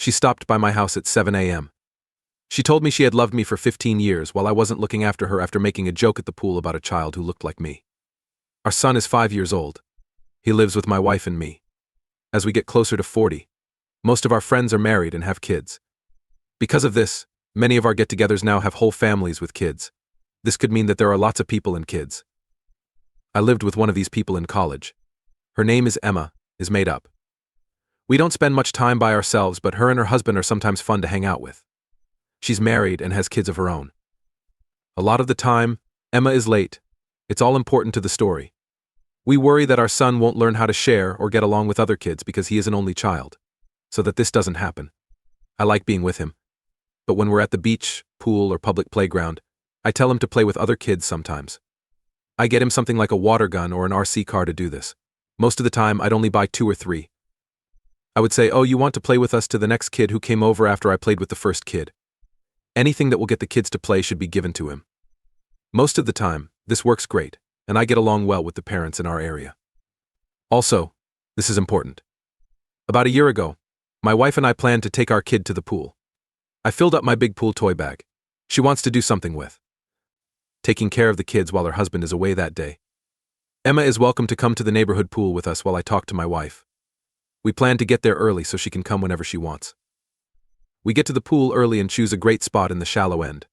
She stopped by my house at 7 a.m. She told me she had loved me for 15 years while I wasn't looking after her after making a joke at the pool about a child who looked like me. Our son is 5 years old. He lives with my wife and me. As we get closer to 40, most of our friends are married and have kids. Because of this, many of our get-togethers now have whole families with kids. This could mean that there are lots of people and kids. I lived with one of these people in college. Her name is Emma, is made up. We don't spend much time by ourselves, but her and her husband are sometimes fun to hang out with. She's married and has kids of her own. A lot of the time, Emma is late. It's all important to the story. We worry that our son won't learn how to share or get along with other kids because he is an only child, so that this doesn't happen. I like being with him. But when we're at the beach, pool, or public playground, I tell him to play with other kids sometimes. I get him something like a water gun or an RC car to do this. Most of the time, I'd only buy 2 or 3. I would say, "Oh, you want to play with us?" to the next kid who came over after I played with the first kid. Anything that will get the kids to play should be given to him. Most of the time, this works great, and I get along well with the parents in our area. Also, this is important. About a year ago, my wife and I planned to take our kid to the pool. I filled up my big pool toy bag. She wants to do something with taking care of the kids while her husband is away that day. Emma is welcome to come to the neighborhood pool with us while I talk to my wife. We plan to get there early so she can come whenever she wants. We get to the pool early and choose a great spot in the shallow end.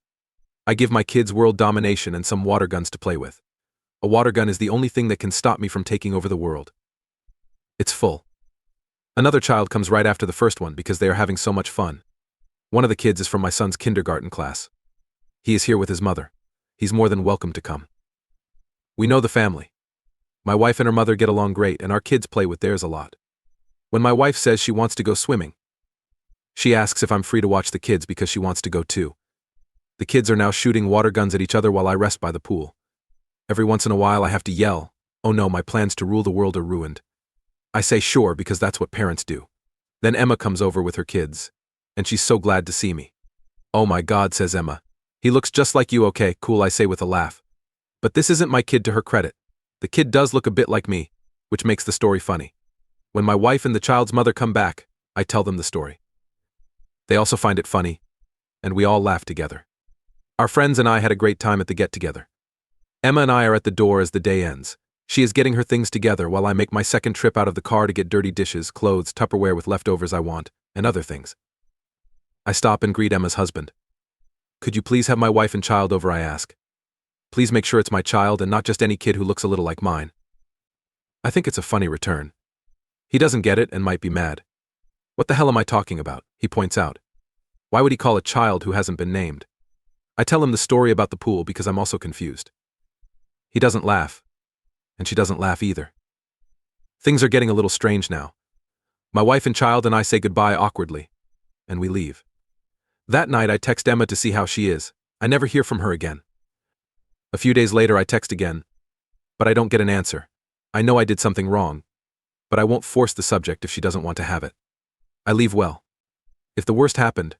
I give my kids world domination and some water guns to play with. A water gun is the only thing that can stop me from taking over the world. It's full. Another child comes right after the first one because they are having so much fun. One of the kids is from my son's kindergarten class. He is here with his mother. He's more than welcome to come. We know the family. My wife and her mother get along great, and our kids play with theirs a lot. When my wife says she wants to go swimming, she asks if I'm free to watch the kids because she wants to go too. The kids are now shooting water guns at each other while I rest by the pool. Every once in a while I have to yell, "Oh no, my plans to rule the world are ruined." I say sure because that's what parents do. Then Emma comes over with her kids, and she's so glad to see me. "Oh my God," says Emma. "He looks just like you." "Okay, cool," I say with a laugh. But this isn't my kid, to her credit. The kid does look a bit like me, which makes the story funny. When my wife and the child's mother come back, I tell them the story. They also find it funny, and we all laugh together. Our friends and I had a great time at the get-together. Emma and I are at the door as the day ends. She is getting her things together while I make my second trip out of the car to get dirty dishes, clothes, Tupperware with leftovers I want, and other things. I stop and greet Emma's husband. "Could you please have my wife and child over?" I ask. "Please make sure it's my child and not just any kid who looks a little like mine." I think it's a funny return. He doesn't get it and might be mad. "What the hell am I talking about?" he points out. "Why would he call a child who hasn't been named?" I tell him the story about the pool because I'm also confused. He doesn't laugh, and she doesn't laugh either. Things are getting a little strange now. My wife and child and I say goodbye awkwardly, and we leave. That night I text Emma to see how she is. I never hear from her again. A few days later I text again, but I don't get an answer. I know I did something wrong, but I won't force the subject if she doesn't want to have it. I leave well. If the worst happened,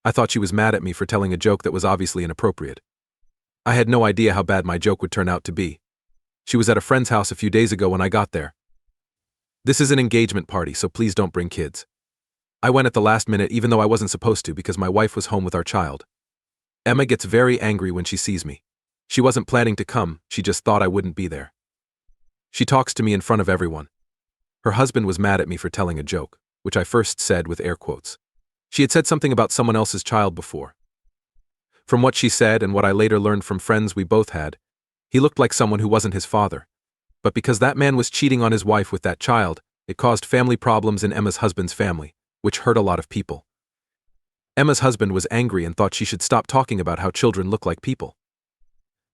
I thought she was mad at me for telling a joke that was obviously inappropriate. I had no idea how bad my joke would turn out to be. She was at a friend's house a few days ago when I got there. This is an engagement party, so please don't bring kids. I went at the last minute even though I wasn't supposed to because my wife was home with our child. Emma gets very angry when she sees me. She wasn't planning to come, she just thought I wouldn't be there. She talks to me in front of everyone. Her husband was mad at me for telling a joke, which I first said with air quotes. She had said something about someone else's child before. From what she said and what I later learned from friends we both had, he looked like someone who wasn't his father. But because that man was cheating on his wife with that child, it caused family problems in Emma's husband's family, which hurt a lot of people. Emma's husband was angry and thought she should stop talking about how children look like people.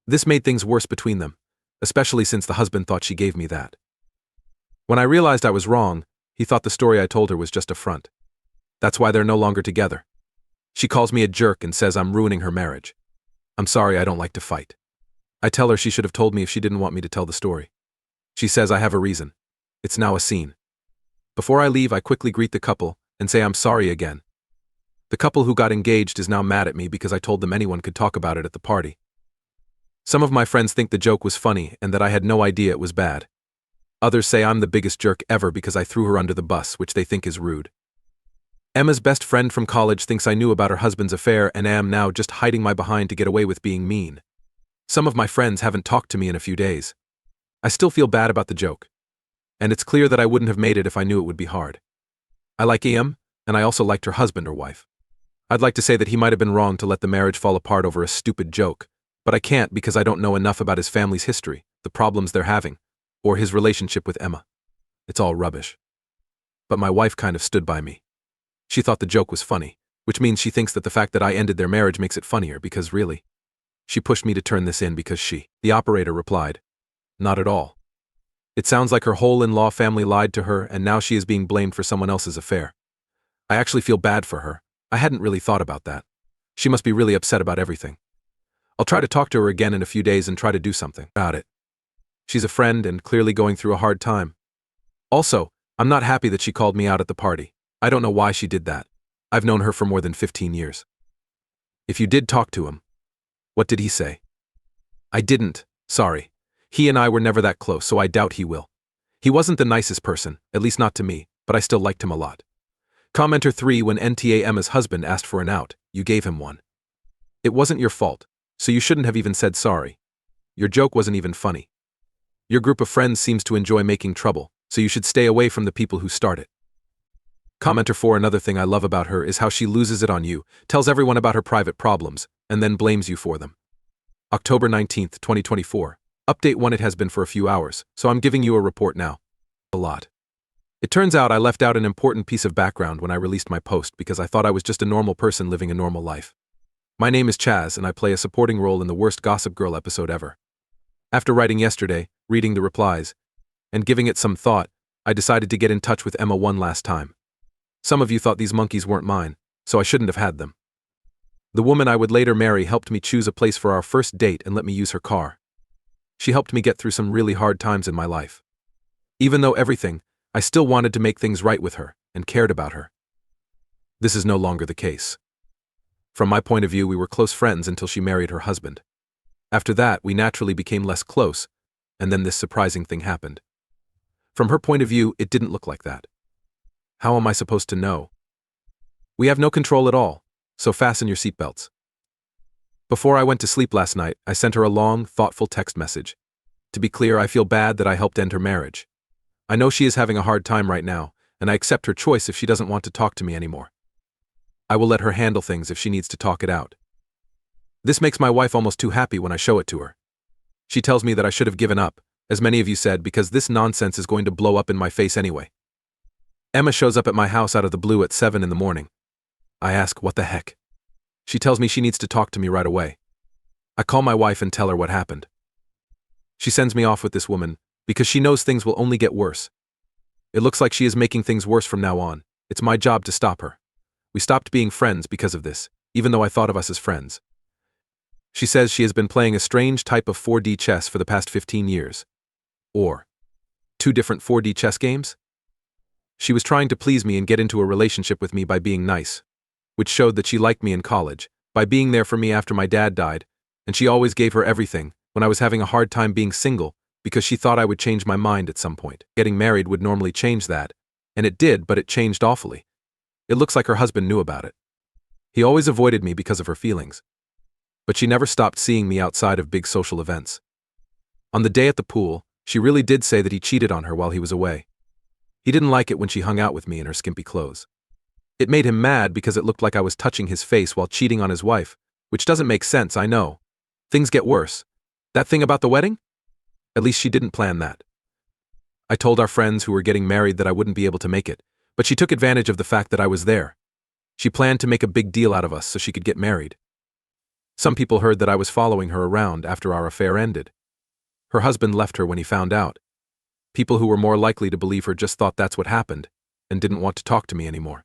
This made things worse between them, especially since the husband thought she gave me that. When I realized I was wrong, he thought the story I told her was just a front. That's why they're no longer together. She calls me a jerk and says I'm ruining her marriage. I'm sorry, I don't like to fight. I tell her she should have told me if she didn't want me to tell the story. She says I have a reason. It's now a scene. Before I leave, I quickly greet the couple and say I'm sorry again. The couple who got engaged is now mad at me because I told them anyone could talk about it at the party. Some of my friends think the joke was funny and that I had no idea it was bad. Others say I'm the biggest jerk ever because I threw her under the bus, which they think is rude. Emma's best friend from college thinks I knew about her husband's affair and am now just hiding my behind to get away with being mean. Some of my friends haven't talked to me in a few days. I still feel bad about the joke. And it's clear that I wouldn't have made it if I knew it would be hard. I like Em, and I also liked her husband or wife. I'd like to say that he might have been wrong to let the marriage fall apart over a stupid joke, but I can't because I don't know enough about his family's history, the problems they're having, or his relationship with Emma. It's all rubbish. But my wife kind of stood by me. She thought the joke was funny, which means she thinks that the fact that I ended their marriage makes it funnier because really. She pushed me to turn this in because the operator replied, "Not at all. It sounds like her whole in-law family lied to her and now she is being blamed for someone else's affair. I actually feel bad for her. I hadn't really thought about that. She must be really upset about everything. I'll try to talk to her again in a few days and try to do something about it. She's a friend and clearly going through a hard time. Also, I'm not happy that she called me out at the party. I don't know why she did that. I've known her for more than 15 years. If you did talk to him, what did he say?" "I didn't, sorry. He and I were never that close, so I doubt he will. He wasn't the nicest person, at least not to me, but I still liked him a lot." Commenter 3 When NTA Emma's husband asked for an out, you gave him one. It wasn't your fault, so you shouldn't have even said sorry. Your joke wasn't even funny. Your group of friends seems to enjoy making trouble, so you should stay away from the people who start it. Commenter 4 Another thing I love about her is how she loses it on you, tells everyone about her private problems, and then blames you for them. October 19th, 2024. Update 1 It has been for a few hours, so I'm giving you a report now. A lot. It turns out I left out an important piece of background when I released my post because I thought I was just a normal person living a normal life. My name is Chaz and I play a supporting role in the worst Gossip Girl episode ever. After writing yesterday, reading the replies, and giving it some thought, I decided to get in touch with Emma one last time. Some of you thought these monkeys weren't mine, so I shouldn't have had them. The woman I would later marry helped me choose a place for our first date and let me use her car. She helped me get through some really hard times in my life. Even though everything, I still wanted to make things right with her and cared about her. This is no longer the case. From my point of view, we were close friends until she married her husband. After that, we naturally became less close, and then this surprising thing happened. From her point of view, it didn't look like that. How am I supposed to know? We have no control at all, so fasten your seatbelts. Before I went to sleep last night, I sent her a long, thoughtful text message. To be clear, I feel bad that I helped end her marriage. I know she is having a hard time right now, and I accept her choice if she doesn't want to talk to me anymore. I will let her handle things if she needs to talk it out. This makes my wife almost too happy when I show it to her. She tells me that I should have given up, as many of you said, because this nonsense is going to blow up in my face anyway. Emma shows up at my house out of the blue at 7 in the morning. I ask, what the heck? She tells me she needs to talk to me right away. I call my wife and tell her what happened. She sends me off with this woman because she knows things will only get worse. It looks like she is making things worse from now on. It's my job to stop her. We stopped being friends because of this, even though I thought of us as friends. She says she has been playing a strange type of 4D chess for the past 15 years. Or 2 different 4D chess games? She was trying to please me and get into a relationship with me by being nice, which showed that she liked me in college, by being there for me after my dad died, and she always gave her everything when I was having a hard time being single because she thought I would change my mind at some point. Getting married would normally change that, and it did, but it changed awfully. It looks like her husband knew about it. He always avoided me because of her feelings. But she never stopped seeing me outside of big social events. On the day at the pool, she really did say that he cheated on her while he was away. He didn't like it when she hung out with me in her skimpy clothes. It made him mad because it looked like I was touching his face while cheating on his wife, which doesn't make sense, I know. Things get worse. That thing about the wedding? At least she didn't plan that. I told our friends who were getting married that I wouldn't be able to make it, but she took advantage of the fact that I was there. She planned to make a big deal out of us so she could get married. Some people heard that I was following her around after our affair ended. Her husband left her when he found out. People who were more likely to believe her just thought that's what happened and didn't want to talk to me anymore.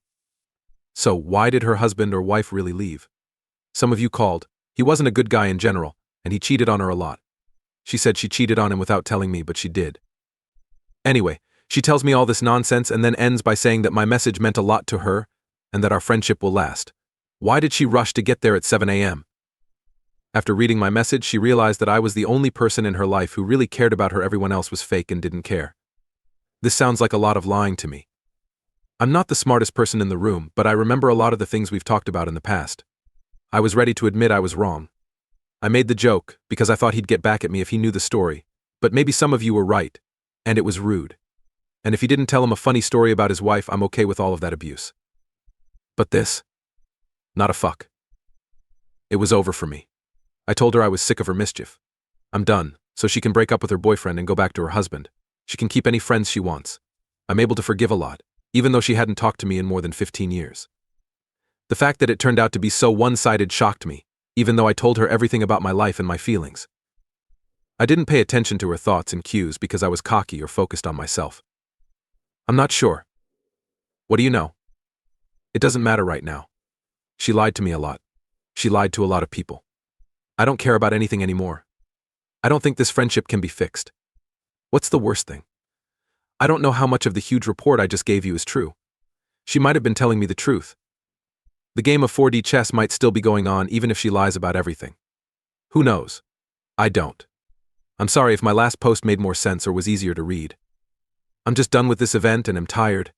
So why did her husband or wife really leave? Some of you called. He wasn't a good guy in general, and he cheated on her a lot. She said she cheated on him without telling me, but she did. Anyway, she tells me all this nonsense and then ends by saying that my message meant a lot to her and that our friendship will last. Why did she rush to get there at 7 a.m.? After reading my message, she realized that I was the only person in her life who really cared about her. Everyone else was fake and didn't care. This sounds like a lot of lying to me. I'm not the smartest person in the room, but I remember a lot of the things we've talked about in the past. I was ready to admit I was wrong. I made the joke because I thought he'd get back at me if he knew the story, but maybe some of you were right, and it was rude. And if he didn't tell him a funny story about his wife, I'm okay with all of that abuse. But this? Not a fuck. It was over for me. I told her I was sick of her mischief. I'm done, so she can break up with her boyfriend and go back to her husband. She can keep any friends she wants. I'm able to forgive a lot, even though she hadn't talked to me in more than 15 years. The fact that it turned out to be so one-sided shocked me, even though I told her everything about my life and my feelings. I didn't pay attention to her thoughts and cues because I was cocky or focused on myself. I'm not sure. What do you know? It doesn't matter right now. She lied to me a lot. She lied to a lot of people. I don't care about anything anymore. I don't think this friendship can be fixed. What's the worst thing? I don't know how much of the huge report I just gave you is true. She might have been telling me the truth. The game of 4D chess might still be going on even if she lies about everything. Who knows? I don't. I'm sorry if my last post made more sense or was easier to read. I'm just done with this event and am tired.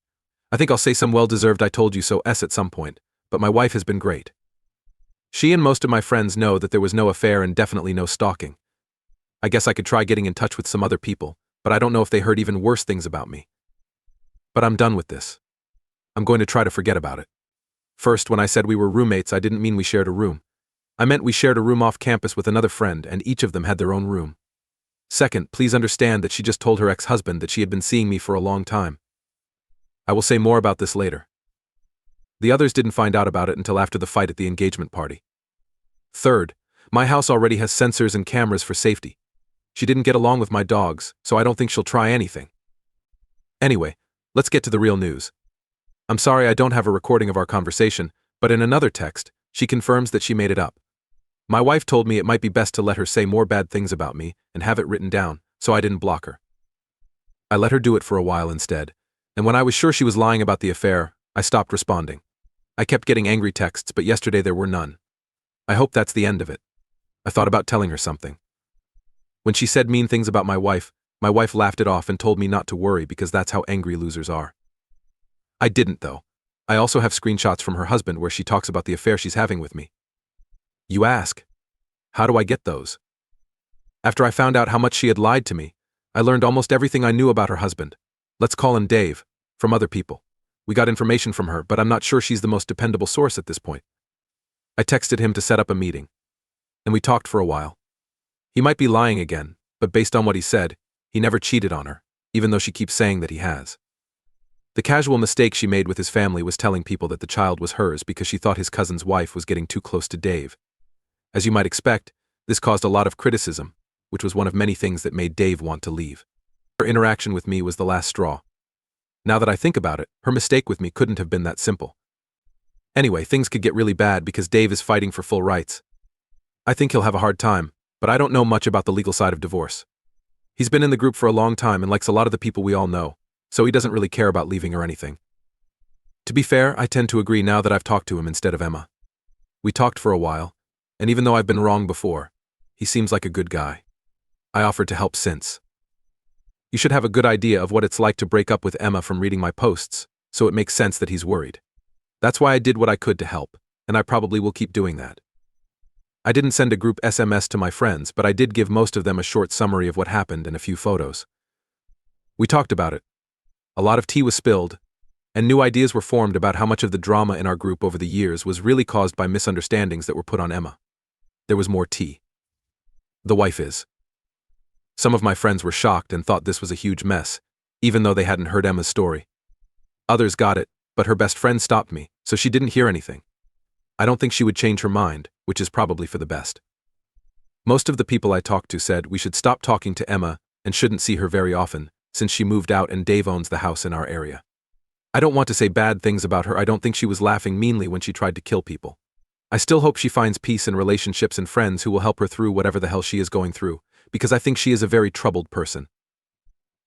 I think I'll say some well-deserved I told you so at some point, but my wife has been great. She and most of my friends know that there was no affair and definitely no stalking. I guess I could try getting in touch with some other people, but I don't know if they heard even worse things about me. But I'm done with this. I'm going to try to forget about it. First, when I said we were roommates, I didn't mean we shared a room. I meant we shared a room off campus with another friend, and each of them had their own room. Second, please understand that she just told her ex-husband that she had been seeing me for a long time. I will say more about this later. The others didn't find out about it until after the fight at the engagement party. Third, my house already has sensors and cameras for safety. She didn't get along with my dogs, so I don't think she'll try anything. Anyway, let's get to the real news. I'm sorry I don't have a recording of our conversation, but in another text, she confirms that she made it up. My wife told me it might be best to let her say more bad things about me and have it written down, so I didn't block her. I let her do it for a while instead, and when I was sure she was lying about the affair, I stopped responding. I kept getting angry texts, but yesterday there were none. I hope that's the end of it. I thought about telling her something. When she said mean things about my wife laughed it off and told me not to worry because that's how angry losers are. I didn't, though. I also have screenshots from her husband where she talks about the affair she's having with me. You ask, how do I get those? After I found out how much she had lied to me, I learned almost everything I knew about her husband. Let's call him Dave, from other people. We got information from her, but I'm not sure she's the most dependable source at this point. I texted him to set up a meeting, and we talked for a while. He might be lying again, but based on what he said, he never cheated on her, even though she keeps saying that he has. The casual mistake she made with his family was telling people that the child was hers because she thought his cousin's wife was getting too close to Dave. As you might expect, this caused a lot of criticism, which was one of many things that made Dave want to leave. Her interaction with me was the last straw. Now that I think about it, her mistake with me couldn't have been that simple. Anyway, things could get really bad because Dave is fighting for full rights. I think he'll have a hard time, but I don't know much about the legal side of divorce. He's been in the group for a long time and likes a lot of the people we all know, so he doesn't really care about leaving or anything. To be fair, I tend to agree now that I've talked to him instead of Emma. We talked for a while, and even though I've been wrong before, he seems like a good guy. I offered to help since. You should have a good idea of what it's like to break up with Emma from reading my posts, so it makes sense that he's worried. That's why I did what I could to help, and I probably will keep doing that. I didn't send a group SMS to my friends, but I did give most of them a short summary of what happened and a few photos. We talked about it. A lot of tea was spilled, and new ideas were formed about how much of the drama in our group over the years was really caused by misunderstandings that were put on Emma. There was more tea. The wife is. Some of my friends were shocked and thought this was a huge mess, even though they hadn't heard Emma's story. Others got it, but her best friend stopped me, so she didn't hear anything. I don't think she would change her mind, which is probably for the best. Most of the people I talked to said we should stop talking to Emma and shouldn't see her very often, since she moved out and Dave owns the house in our area. I don't want to say bad things about her. I don't think she was laughing meanly when she tried to kill people. I still hope she finds peace in relationships and friends who will help her through whatever the hell she is going through, because I think she is a very troubled person.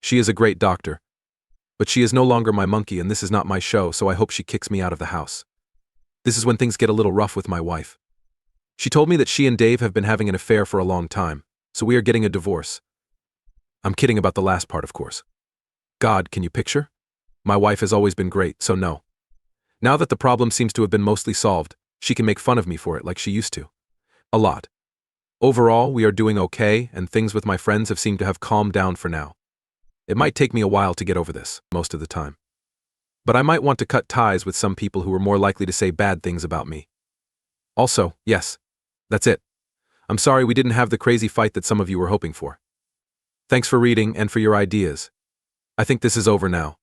She is a great doctor, but she is no longer my monkey and this is not my show, so I hope she kicks me out of the house. This is when things get a little rough with my wife. She told me that she and Dave have been having an affair for a long time, so we are getting a divorce. I'm kidding about the last part, of course. God, can you picture? My wife has always been great, so no. Now that the problem seems to have been mostly solved, she can make fun of me for it like she used to. A lot. Overall, we are doing okay, and things with my friends have seemed to have calmed down for now. It might take me a while to get over this, most of the time. But I might want to cut ties with some people who are more likely to say bad things about me. Also, yes. That's it. I'm sorry we didn't have the crazy fight that some of you were hoping for. Thanks for reading and for your ideas. I think this is over now.